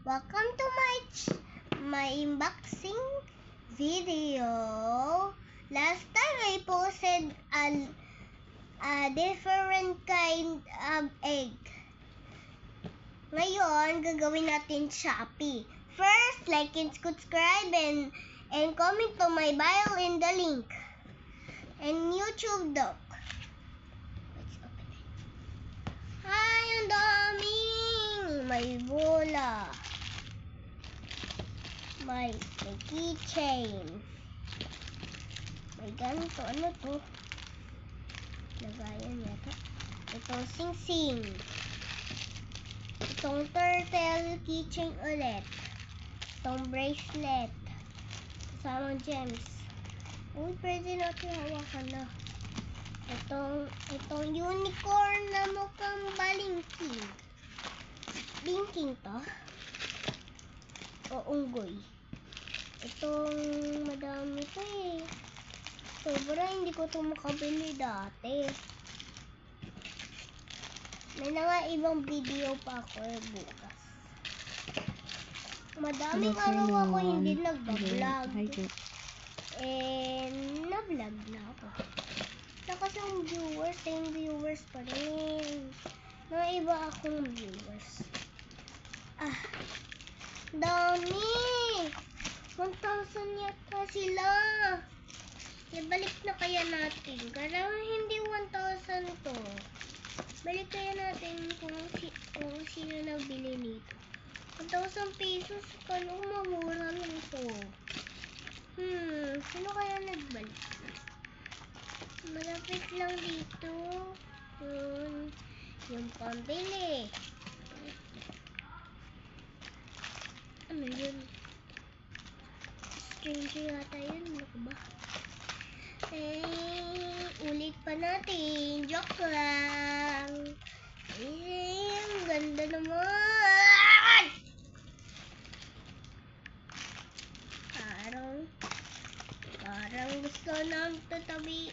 Welcome to my unboxing video. Last time I posted a different kind of egg. Ngayon, gagawin natin Shopee. First, like and subscribe and comment to my bio in the link. And YouTube doc. Let's open it. Hi, ang daming! May bola. May keychain. May ganito. Ano to? Lagayan yata. Itong sing-sing. Itong turtle keychain ulit. Itong bracelet. Kasamang gems. Uy, pwede natin hawakan na. Itong unicorn na mukhang balingking. Bingking to? O unggoy? Itong madami to eh. Sobra, hindi ko ito makabili dati. May mga ibang video pa ako bukas. Madaming araw ako hindi nag-vlog. And na-vlog na ako. Saka yung viewers, same viewers pa rin. Mga iba akong viewers. Dami! 1,000 yata sila. Ibalik na kaya natin. Kaya hindi 1,000 to. Balik kaya natin kung sino nagbili nito. 1,000 pesos. Kano mamura lang to. Sino kaya nagbalik? Malapit lang dito. Yung pambili. Ano yun? Stranger yata yun. Ano ba? Ulit pa natin. Joke lang. Ang ganda naman. Parang gusto nang tatabi.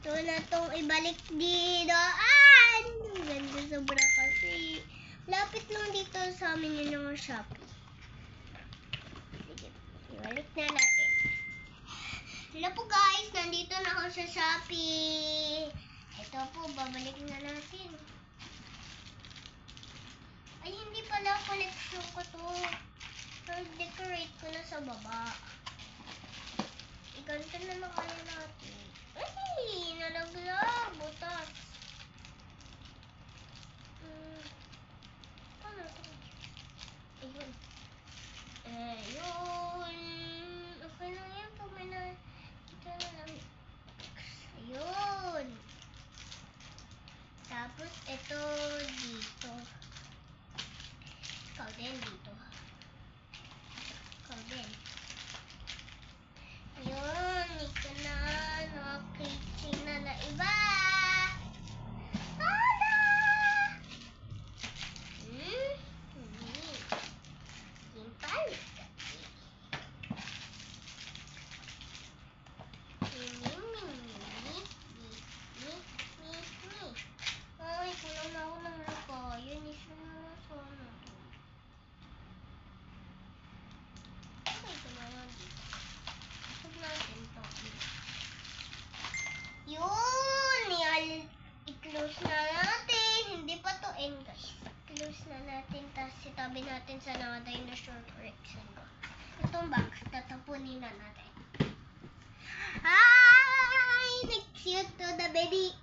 Gusto na itong ibalik dito. Ang ganda sobra kasi. Lapit lang dito sa amin yun yung Shopee. Sige, ibalik na natin. Hello po guys, nandito na ako sa Shopee. Ito po, babalik na natin. Ay, hindi pala collection ko to. Nag-decorate ko na sa baba. Iganto na lang kaya natin. Ay, nalaglag. Butas. Paano ito? Ayun. Okay lang yan pag may ito na lang. Ayun. Tapos ito dito. Ikaw din dito. Ikaw din. Ayun. Ito na. Nakakitching na iba. Tada! Simpal. Ay, kulang na ako ng lakayan. Isa na lang sana. Okay, ito na lang dito. Huwag natin ito. Yun! I-close na natin. Hindi pa to end, guys. Close na natin. Tapos itabi natin sa mga dinosaur correction ko. Itong box, tatapunin na natin. Hi! Next you to the baby.